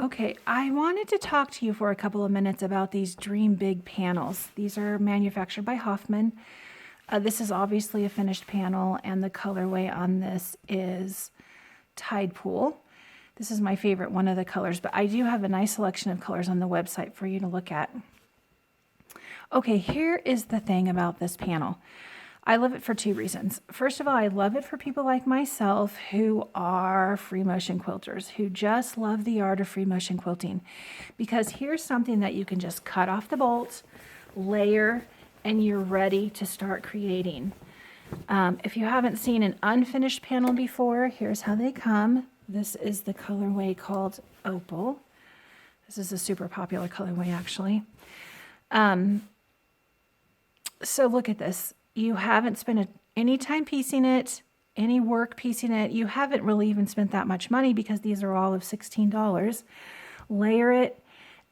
Okay, I wanted to talk to you for a couple of minutes about these Dream Big panels. These are manufactured by Hoffman. This is obviously a finished panel, and the colorway on this is Tide Pool. This is my favorite one of the colors, but I do have a nice selection of colors on the website for you to look at. Okay, here is the thing about this panel. I love it for two reasons. First of all, I love it for people like myself who are free motion quilters, who just love the art of free motion quilting. Because here's something that you can just cut off the bolt, layer, and you're ready to start creating. If you haven't seen an unfinished panel before, here's how they come. This is the colorway called Opal. This is a super popular colorway, actually. So look at this. You haven't spent any time piecing it, any work piecing it. You haven't really even spent that much money because these are all of $16. Layer it,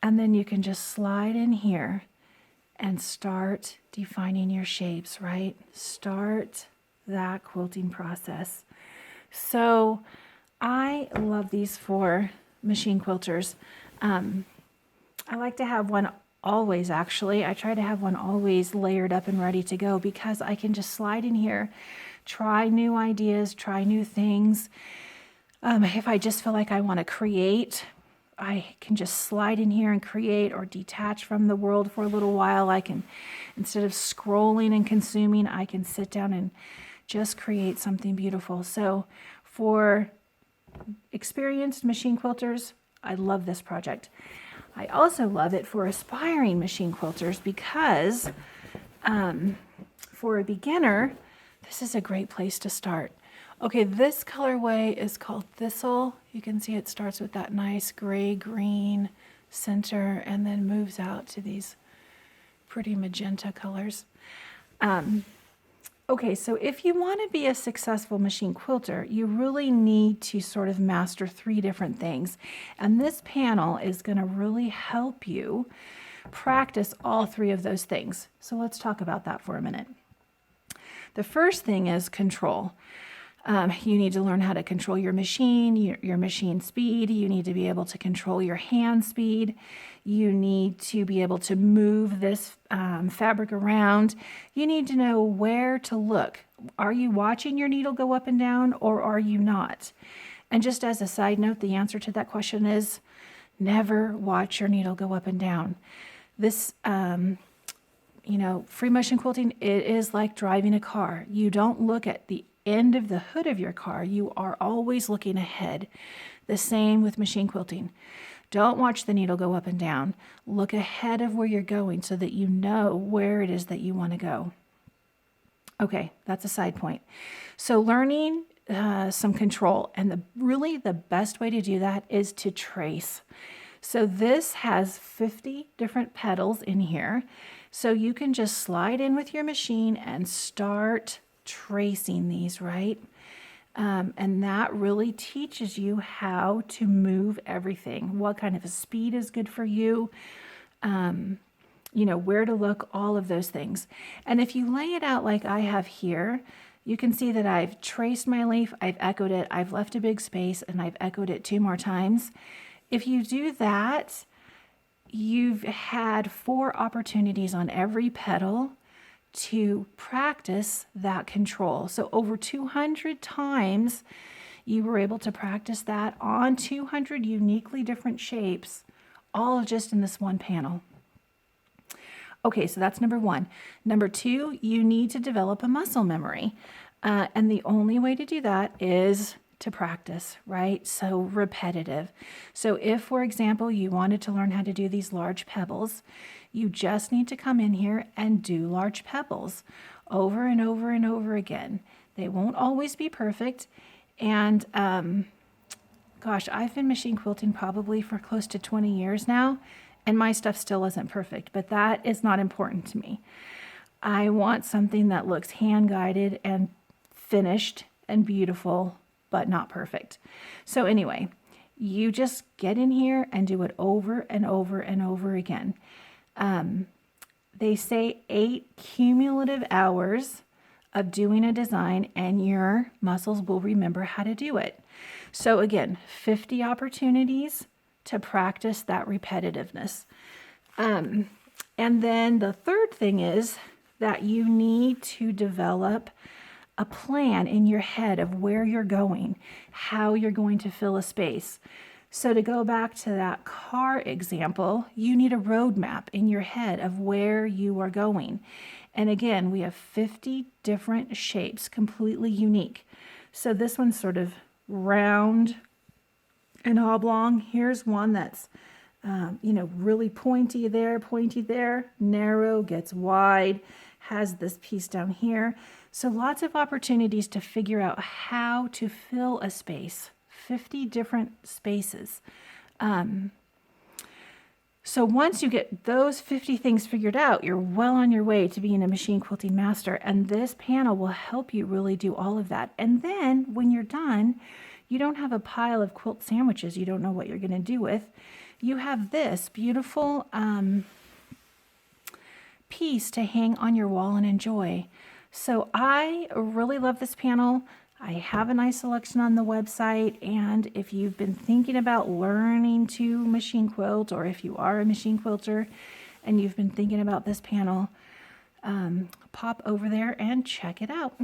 and then you can just slide in here and start defining your shapes, right? Start that quilting process. So I love these for machine quilters. I like to have one always, actually. I try to have one always layered up and ready to go because I can just slide in here, try new ideas, try new things. If I just feel like I want to create, I can just slide in here and create, or detach from the world for a little while. I can, instead of scrolling and consuming, I can sit down and just create something beautiful. So for experienced machine quilters, I love this project. I also love it for aspiring machine quilters because for a beginner, this is a great place to start. Okay, this colorway is called Thistle. You can see it starts with that nice gray-green center and then moves out to these pretty magenta colors. Okay, so if you want to be a successful machine quilter, you really need to sort of master three different things. And this panel is going to really help you practice all three of those things. So let's talk about that for a minute. The first thing is control. You need to learn how to control your machine, your machine speed. You need to be able to control your hand speed. You need to be able to move this fabric around. You need to know where to look. Are you watching your needle go up and down, or are you not? And just as a side note, the answer to that question is never watch your needle go up and down. This free motion quilting, it is like driving a car. You don't look at the end of the hood of your car. You are always looking ahead. The same with machine quilting. Don't watch the needle go up and down. Look ahead of where you're going so that you know where it is that you want to go. Okay, that's a side point. So learning some control, and really the best way to do that is to trace. So this has 50 different petals in here. So you can just slide in with your machine and start tracing these, right? And that really teaches you how to move everything. What kind of a speed is good for you? Where to look, all of those things. And if you lay it out like I have here, you can see that I've traced my leaf, I've echoed it, I've left a big space, and I've echoed it 2 more times. If you do that, you've had 4 opportunities on every petal to practice that control. So over 200 times you were able to practice that on 200 uniquely different shapes, all just in this one panel. Okay, so that's number 1. Number 2, you need to develop a muscle memory. And the only way to do that is to practice, right? So repetitive. So if, for example, you wanted to learn how to do these large pebbles, you just need to come in here and do large pebbles over and over and over again. They won't always be perfect. And gosh, I've been machine quilting probably for close to 20 years now, and my stuff still isn't perfect, but that is not important to me. I want something that looks hand-guided and finished and beautiful, but not perfect. So anyway, you just get in here and do it over and over and over again. They say 8 cumulative hours of doing a design and your muscles will remember how to do it. So again, 50 opportunities to practice that repetitiveness. And then the third thing is that you need to develop a plan in your head of where you're going, how you're going to fill a space. So to go back to that car example, you need a roadmap in your head of where you are going. And again, we have 50 different shapes, completely unique. So this one's sort of round and oblong. Here's one that's really pointy there, narrow, gets wide, has this piece down here. So lots of opportunities to figure out how to fill a space, 50 different spaces. So once you get those 50 things figured out, you're well on your way to being a machine quilting master. And this panel will help you really do all of that. And then when you're done, you don't have a pile of quilt sandwiches you don't know what you're going to do with. You have this beautiful piece to hang on your wall and enjoy. So I really love this panel. I have a nice selection on the website, and if you've been thinking about learning to machine quilt, or if you are a machine quilter and you've been thinking about this panel, pop over there and check it out.